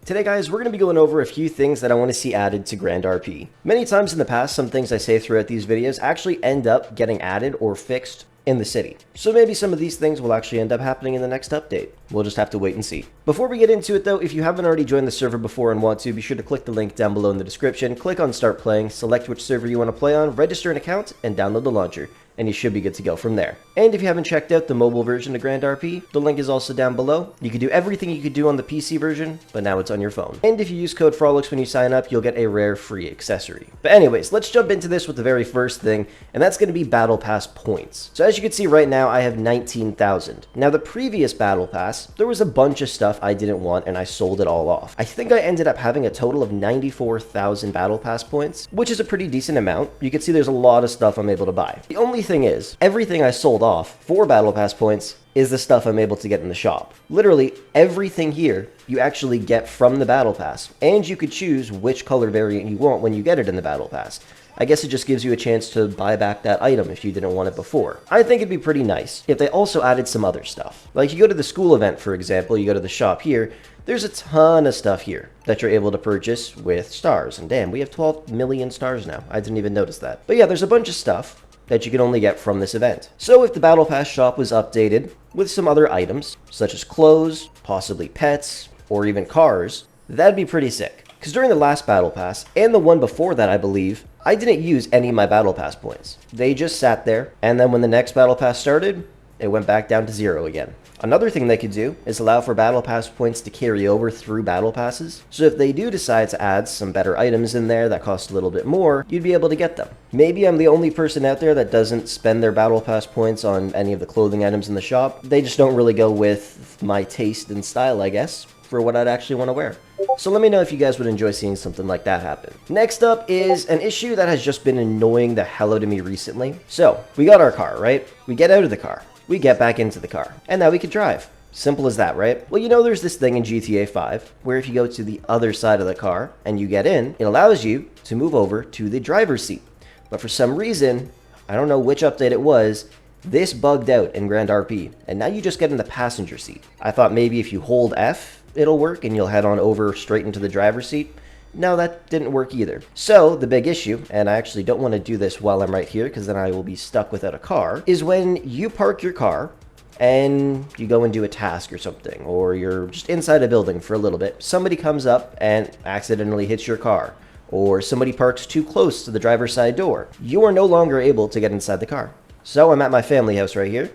Today guys, we're going to be going over a few things that I want to see added to Grand RP. Many times in the past, some things I say throughout these videos actually end up getting added or fixed in the city. So maybe some of these things will actually end up happening in the next update. We'll just have to wait and see. Before we get into it though, if you haven't already joined the server before and want to, be sure to click the link down below in the description, click on start playing, select which server you want to play on, register an account, and download the launcher. And you should be good to go from there. And if you haven't checked out the mobile version of Grand RP, the link is also down below. You can do everything you could do on the PC version, but now it's on your phone. And if you use code Frolickz when you sign up, you'll get a rare free accessory. But anyways, let's jump into this with the very first thing, and that's going to be Battle Pass points. So as you can see right now, I have 19,000. Now the previous Battle Pass, there was a bunch of stuff I didn't want and I sold it all off. I think I ended up having a total of 94,000 Battle Pass points, which is a pretty decent amount. You can see there's a lot of stuff I'm able to buy. The only thing is, everything I sold off for Battle Pass points is the stuff I'm able to get in the shop. Literally, everything here you actually get from the Battle Pass, and you could choose which color variant you want when you get it in the Battle Pass. I guess it just gives you a chance to buy back that item if you didn't want it before. I think it'd be pretty nice if they also added some other stuff. Like you go to the school event, for example, you go to the shop here, there's a ton of stuff here that you're able to purchase with stars. And damn, we have 12 million stars now. I didn't even notice that. But yeah, there's a bunch of stuff that you can only get from this event. So if the Battle Pass shop was updated with some other items, such as clothes, possibly pets, or even cars, that'd be pretty sick. Because during the last Battle Pass, and the one before that I believe, I didn't use any of my Battle Pass points. They just sat there, and then when the next Battle Pass started, it went back down to 0 again. Another thing they could do is allow for Battle Pass points to carry over through Battle Passes. So if they do decide to add some better items in there that cost a little bit more, you'd be able to get them. Maybe I'm the only person out there that doesn't spend their Battle Pass points on any of the clothing items in the shop. They just don't really go with my taste and style, I guess, for what I'd actually want to wear. So let me know if you guys would enjoy seeing something like that happen. Next up is an issue that has just been annoying the hell out of me recently. So, we got our car, right? We get out of the car. We get back into the car, and now we can drive. Simple as that, right? Well, you know there's this thing in GTA 5 where if you go to the other side of the car and you get in, it allows you to move over to the driver's seat. But for some reason, I don't know which update it was, this bugged out in Grand RP, and now you just get in the passenger seat. I thought maybe if you hold F, it'll work and you'll head on over straight into the driver's seat. No, that didn't work either. So the big issue, and I actually don't want to do this while I'm right here because then I will be stuck without a car, is when you park your car and you go and do a task or something, or you're just inside a building for a little bit, somebody comes up and accidentally hits your car, or somebody parks too close to the driver's side door. You are no longer able to get inside the car. So I'm at my family house right here.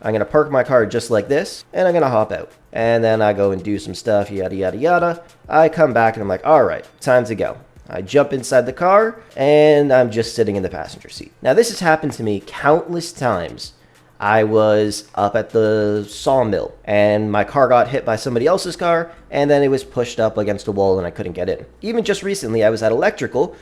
I'm going to park my car just like this, and I'm going to hop out. And then I go and do some stuff, yada, yada, yada. I come back and I'm like, all right, time to go. I jump inside the car, and I'm just sitting in the passenger seat. Now, this has happened to me countless times. I was up at the sawmill, and my car got hit by somebody else's car, and then it was pushed up against a wall, and I couldn't get in. Even just recently, I was at electrical.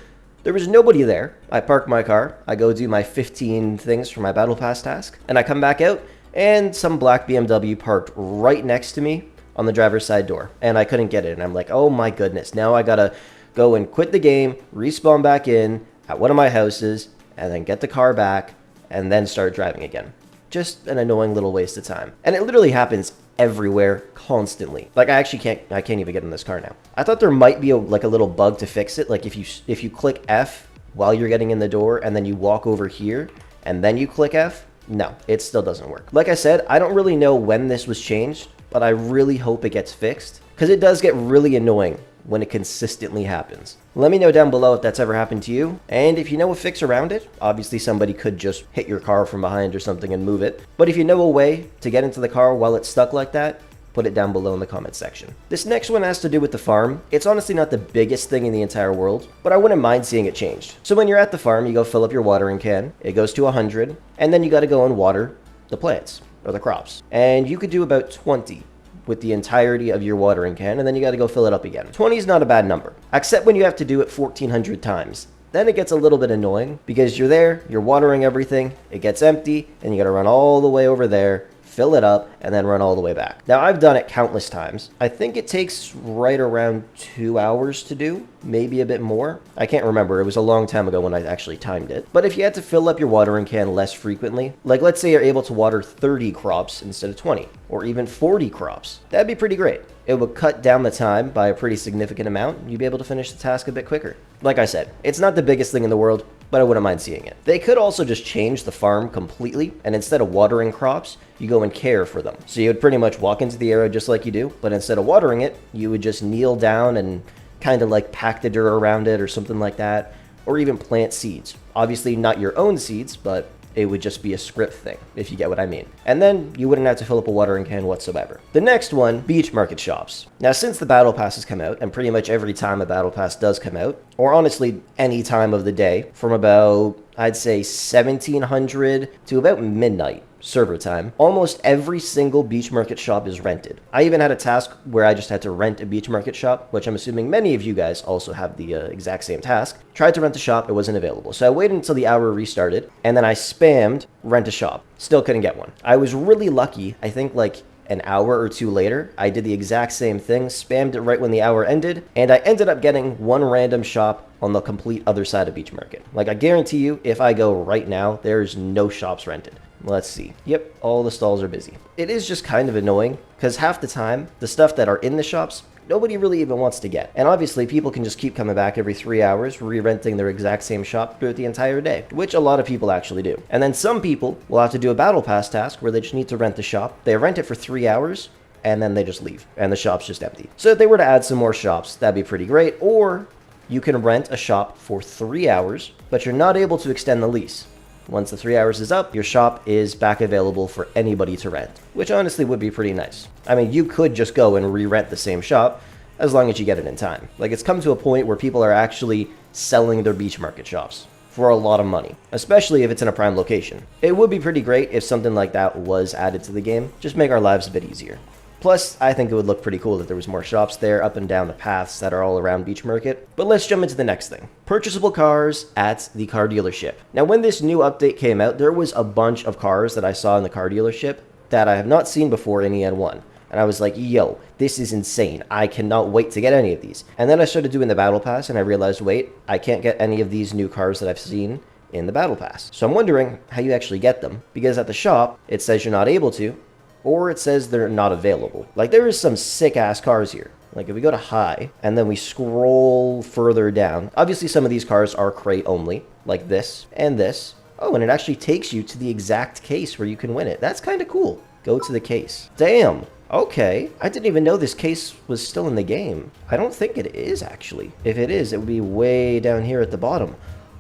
There was nobody there. I park my car. I go do my 15 things for my Battle Pass task, and I come back out, and some black BMW parked right next to me on the driver's side door, and I couldn't get it. And I'm like, oh my goodness, now I gotta go and quit the game, respawn back in at one of my houses, and then get the car back, and then start driving again. Just an annoying little waste of time. And it literally happens everywhere, constantly. Like I can't even get in this car now. I thought there might be a little bug to fix it. Like if you click F while you're getting in the door, and then you walk over here, and then you click F, no, it still doesn't work. Like I said, I don't really know when this was changed, but I really hope it gets fixed because it does get really annoying when it consistently happens. Let me know down below if that's ever happened to you, and if you know a fix around it. Obviously somebody could just hit your car from behind or something and move it, but if you know a way to get into the car while it's stuck like that, put it down below in the comment section. This next one has to do with the farm. It's honestly not the biggest thing in the entire world, but I wouldn't mind seeing it changed. So when you're at the farm, you go fill up your watering can, it goes to 100, and then you got to go and water the plants or the crops. And you could do about 20 with the entirety of your watering can, and then you got to go fill it up again. 20 is not a bad number, except when you have to do it 1,400 times. Then it gets a little bit annoying because you're there, you're watering everything, it gets empty, and you got to run all the way over there, fill it up, and then run all the way back. Now, I've done it countless times. I think it takes right around 2 hours to do, maybe a bit more. I can't remember. It was a long time ago when I actually timed it. But if you had to fill up your watering can less frequently, like let's say you're able to water 30 crops instead of 20, or even 40 crops, that'd be pretty great. It would cut down the time by a pretty significant amount. You'd be able to finish the task a bit quicker. Like I said, it's not the biggest thing in the world, but I wouldn't mind seeing it. They could also just change the farm completely, and instead of watering crops, you go and care for them. So you would pretty much walk into the area just like you do, but instead of watering it, you would just kneel down and kind of like pack the dirt around it or something like that, or even plant seeds. Obviously not your own seeds, but it would just be a script thing, if you get what I mean. And then you wouldn't have to fill up a watering can whatsoever. The next one, beach market shops. Now, since the battle pass has come out, and pretty much every time a battle pass does come out, or honestly any time of the day, from about, I'd say 1700 to about midnight server time, almost every single beach market shop is rented. I even had a task where I just had to rent a beach market shop, which I'm assuming many of you guys also have the exact same task. Tried to rent a shop, it wasn't available. So I waited until the hour restarted, and then I spammed rent a shop. Still couldn't get one. I was really lucky. I think like an hour or two later, I did the exact same thing, spammed it right when the hour ended, and I ended up getting one random shop on the complete other side of beach market. Like, I guarantee you, if I go right now, there's no shops rented. Let's see. Yep, all the stalls are busy. It is just kind of annoying, because half the time, the stuff that are in the shops, nobody really even wants to get. And obviously, people can just keep coming back every 3 hours, re-renting their exact same shop throughout the entire day, which a lot of people actually do. And then some people will have to do a battle pass task where they just need to rent the shop. They rent it for 3 hours, and then they just leave, and the shop's just empty. So if they were to add some more shops, that'd be pretty great. Or you can rent a shop for 3 hours, but you're not able to extend the lease. Once the 3 hours is up, your shop is back available for anybody to rent, which honestly would be pretty nice. I mean, you could just go and re-rent the same shop as long as you get it in time. Like, it's come to a point where people are actually selling their beach market shops for a lot of money, especially if it's in a prime location. It would be pretty great if something like that was added to the game, just make our lives a bit easier. Plus, I think it would look pretty cool if there was more shops there up and down the paths that are all around Beach Market. But let's jump into the next thing. Purchasable cars at the car dealership. Now, when this new update came out, there was a bunch of cars that I saw in the car dealership that I have not seen before in EN1. And I was like, yo, this is insane. I cannot wait to get any of these. And then I started doing the Battle Pass and I realized, wait, I can't get any of these new cars that I've seen in the Battle Pass. So I'm wondering how you actually get them. Because at the shop, it says you're not able to, or it says they're not available. Like, there is some sick-ass cars here. Like, if we go to high, and then we scroll further down, obviously some of these cars are crate only, like this and this. Oh, and it actually takes you to the exact case where you can win it. That's kind of cool. Go to the case. Damn. Okay. I didn't even know this case was still in the game. I don't think it is, actually. If it is, it would be way down here at the bottom.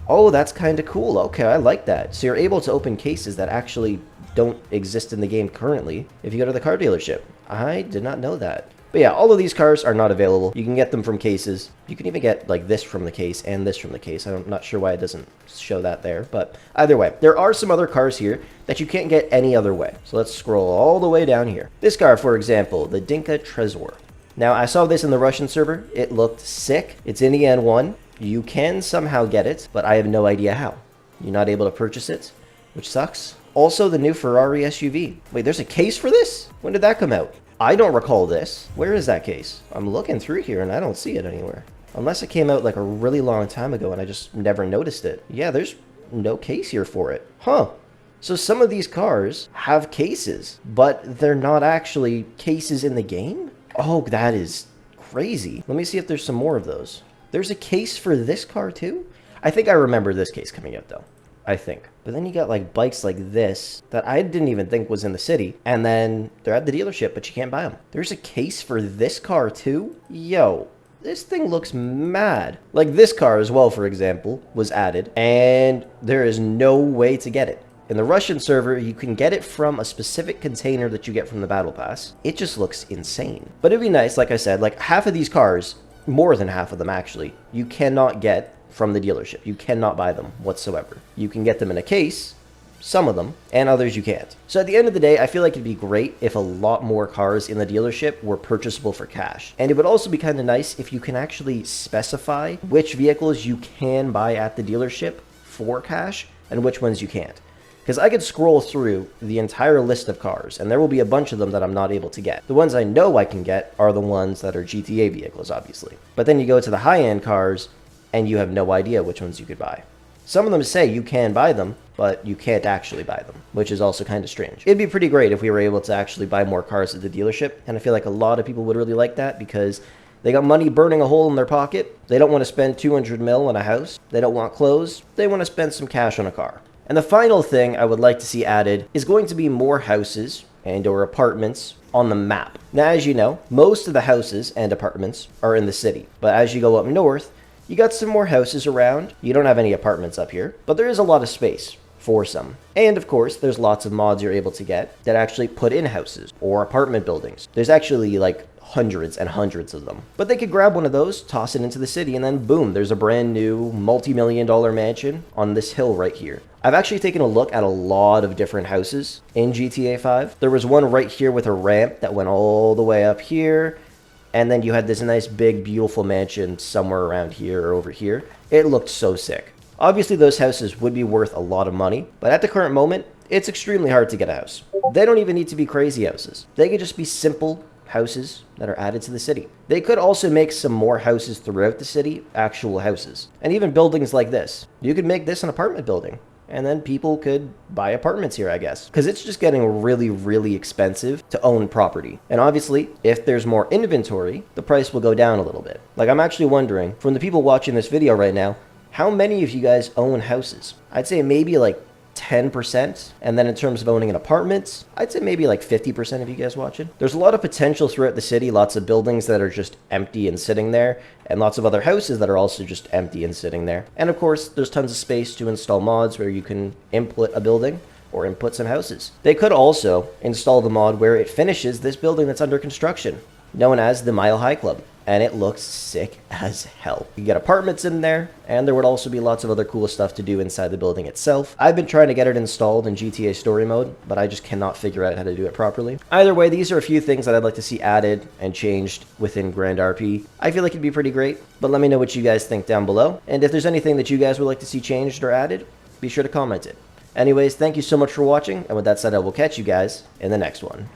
Oh, that's kind of cool. Okay, I like that. So you're able to open cases that actually don't exist in the game currently if you go to the car dealership. I did not know that. But yeah, all of these cars are not available. You can get them from cases. You can even get like this from the case and this from the case. I'm not sure why it doesn't show that there, but either way, there are some other cars here that you can't get any other way. So let's scroll all the way down here. This car, for example, the Dinka Trezor. Now, I saw this in the Russian server. It looked sick. It's in EN1. You can somehow get it, but I have no idea how. You're not able to purchase it, which sucks. Also, the new Ferrari SUV. Wait, there's a case for this? When did that come out? I don't recall this. Where is that case? I'm looking through here and I don't see it anywhere. Unless it came out like a really long time ago and I just never noticed it. Yeah, there's no case here for it. Huh. So some of these cars have cases, but they're not actually cases in the game? Oh, that is crazy. Let me see if there's some more of those. There's a case for this car too? I think I remember this case coming out though. I think. But then you got like bikes like this that I didn't even think was in the city. And then they're at the dealership, but you can't buy them. There's a case for this car too? Yo, this thing looks mad. Like this car as well, for example, was added. And there is no way to get it. In the Russian server, you can get it from a specific container that you get from the Battle Pass. It just looks insane. But it'd be nice, like I said, like half of these cars, more than half of them actually, you cannot get from the dealership. You cannot buy them whatsoever. You can get them in a case, some of them, and others you can't. So at the end of the day, I feel like it'd be great if a lot more cars in the dealership were purchasable for cash. And it would also be kind of nice if you can actually specify which vehicles you can buy at the dealership for cash and which ones you can't. because I could scroll through the entire list of cars, and there will be a bunch of them that I'm not able to get. The ones I know I can get are the ones that are GTA vehicles, obviously. But then you go to the high-end cars, and you have no idea which ones you could buy. Some of them say you can buy them, but you can't actually buy them, which is also kind of strange. It'd be pretty great if we were able to actually buy more cars at the dealership, and I feel like a lot of people would really like that because they got money burning a hole in their pocket. They don't want to spend 200 mil on a house. They don't want clothes. They want to spend some cash on a car. And the final thing I would like to see added is going to be more houses and or apartments on the map. Now, as you know, most of the houses and apartments are in the city, but as you go up north, you got some more houses around. You don't have any apartments up here, but there is a lot of space for some. And of course, there's lots of mods you're able to get that actually put in houses or apartment buildings. There's actually like hundreds and hundreds of them. But they could grab one of those, toss it into the city, and then boom, there's a brand new multi-million-dollar mansion on this hill right here. I've actually taken a look at a lot of different houses in GTA 5. There was one right here with a ramp that went all the way up here. And then you had this nice big beautiful mansion somewhere around here or over here. It looked so sick. Obviously those houses would be worth a lot of money, but at the current moment, it's extremely hard to get a house. They don't even need to be crazy houses. They could just be simple houses that are added to the city. They could also make some more houses throughout the city, actual houses. And even buildings like this. You could make this an apartment building. And then people could buy apartments here, I guess. Because it's just getting really, really expensive to own property. And obviously, if there's more inventory, the price will go down a little bit. Like, I'm actually wondering, from the people watching this video right now, how many of you guys own houses? I'd say maybe like 10%. And then in terms of owning an apartment, I'd say maybe like 50% of you guys watching. There's a lot of potential throughout the city, lots of buildings that are just empty and sitting there, and lots of other houses that are also just empty and sitting there. And of course, there's tons of space to install mods where you can input a building or input some houses. They could also install the mod where it finishes this building that's under construction, known as the Mile High Club. And it looks sick as hell. You get apartments in there, and there would also be lots of other cool stuff to do inside the building itself. I've been trying to get it installed in GTA Story Mode, but I just cannot figure out how to do it properly. Either way, these are a few things that I'd like to see added and changed within Grand RP. I feel like it'd be pretty great, but let me know what you guys think down below. And if there's anything that you guys would like to see changed or added, be sure to comment it. Anyways, thank you so much for watching, and with that said, I will catch you guys in the next one.